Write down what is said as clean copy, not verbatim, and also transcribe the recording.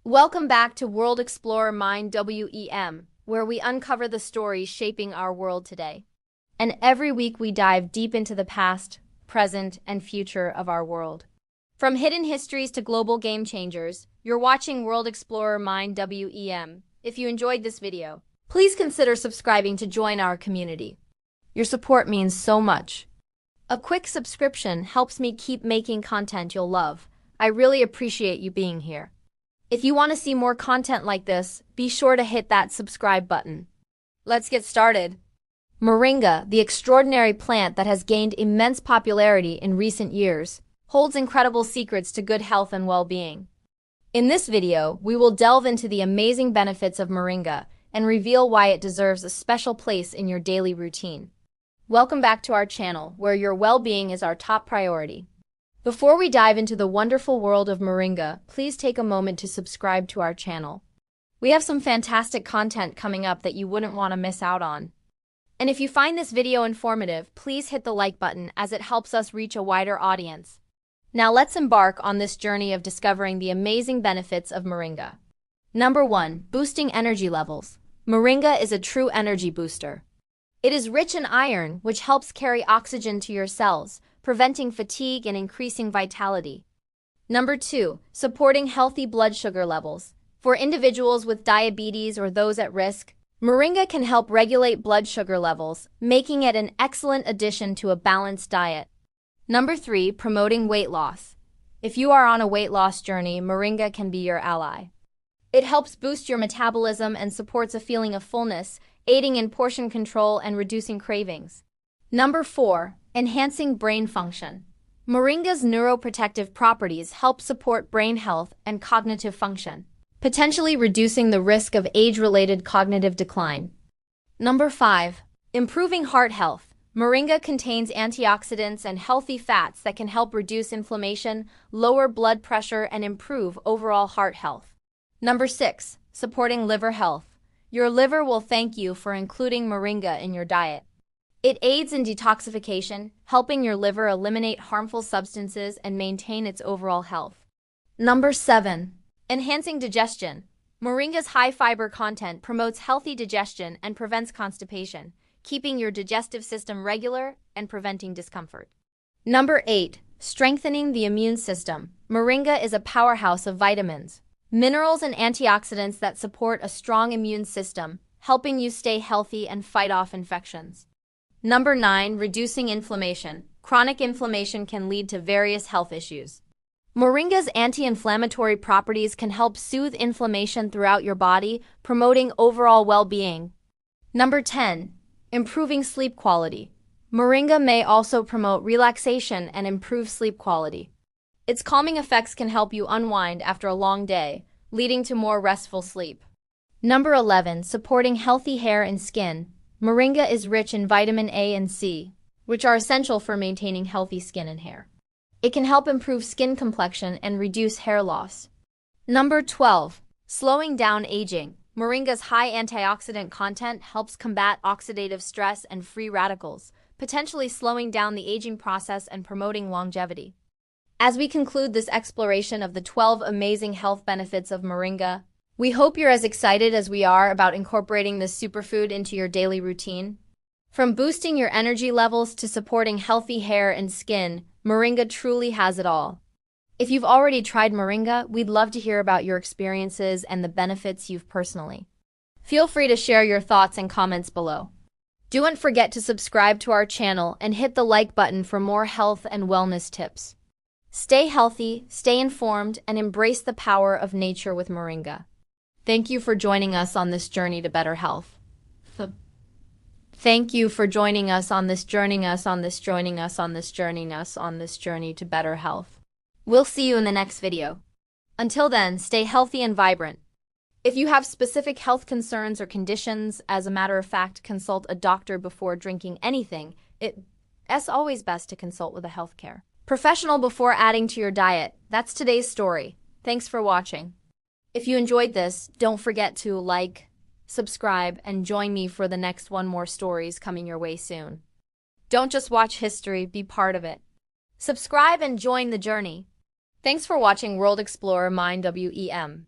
Welcome back to World Explorer Mind WEM, where we uncover the stories shaping our world today. And every week we dive deep into the past, present, and future of our world. From hidden histories to global game changers, you're watching World Explorer Mind WEM. If you enjoyed this video, please consider subscribing to join our community. Your support means so much. A quick subscription helps me keep making content you'll love. I really appreciate you being here. If you want to see more content like this, be sure to hit that subscribe button. Let's get started. Moringa, the extraordinary plant that has gained immense popularity in recent years, holds incredible secrets to good health and well-being. In this video, we will delve into the amazing benefits of moringa and reveal why it deserves a special place in your daily routine. Welcome back to our channel, where your well-being is our top priority. Before we dive into the wonderful world of moringa, please take a moment to subscribe to our channel. We have some fantastic content coming up that you wouldn't want to miss out on. And if you find this video informative, please hit the like button as it helps us reach a wider audience. Now let's embark on this journey of discovering the amazing benefits of moringa. Number 1. Boosting energy levels. Moringa is a true energy booster. It is rich in iron, which helps carry oxygen to your cells, preventing fatigue and increasing vitality. Number 2. Supporting healthy blood sugar levels. For individuals with diabetes or those at risk, moringa can help regulate blood sugar levels, making it an excellent addition to a balanced diet. Number 3. Promoting weight loss. If you are on a weight loss journey, moringa can be your ally. It helps boost your metabolism and supports a feeling of fullness, aiding in portion control and reducing cravings. Number 4. Enhancing brain function. Moringa's neuroprotective properties help support brain health and cognitive function, potentially reducing the risk of age-related cognitive decline. Number 5. Improving heart health. Moringa contains antioxidants and healthy fats that can help reduce inflammation, lower blood pressure, and improve overall heart health. Number 6. Supporting liver health. Your liver will thank you for including moringa in your diet. It aids in detoxification, helping your liver eliminate harmful substances and maintain its overall health. Number 7. Enhancing digestion. Moringa's high fiber content promotes healthy digestion and prevents constipation, keeping your digestive system regular and preventing discomfort. Number 8. Strengthening the immune system. Moringa is a powerhouse of vitamins, minerals, and antioxidants that support a strong immune system, helping you stay healthy and fight off infections. Number 9. Reducing inflammation. Chronic inflammation can lead to various health issues. Moringa's anti-inflammatory properties can help soothe inflammation throughout your body, promoting overall well-being. Number 10. Improving sleep quality. Moringa may also promote relaxation and improve sleep quality. Its calming effects can help you unwind after a long day, leading to more restful sleep. Number 11. Supporting healthy hair and skin. Moringa is rich in vitamin A and C, which are essential for maintaining healthy skin and hair. It can help improve skin complexion and reduce hair loss. Number 12. Slowing down aging. Moringa's high antioxidant content helps combat oxidative stress and free radicals, potentially slowing down the aging process and promoting longevity. As we conclude this exploration of the 12 amazing health benefits of moringa, we hope you're as excited as we are about incorporating this superfood into your daily routine. From boosting your energy levels to supporting healthy hair and skin, moringa truly has it all. If you've already tried moringa, we'd love to hear about your experiences and the benefits you've personally. Feel free to share your thoughts and comments below. Don't forget to subscribe to our channel and hit the like button for more health and wellness tips. Stay healthy, stay informed, and embrace the power of nature with moringa. Thank you for joining us on this journey to better health. Thank you for joining us on this journey to better health. We'll see you in the next video. Until then, stay healthy and vibrant. If you have specific health concerns or conditions, as a matter of fact, consult a doctor before drinking anything. It's always best to consult with a healthcare professional before adding to your diet. That's today's story. Thanks for watching. If you enjoyed this, don't forget to like, subscribe, and join me for the next one more stories coming your way soon. Don't just watch history, be part of it. Subscribe and join the journey. Thanks for watching World Explorer Mind WEM.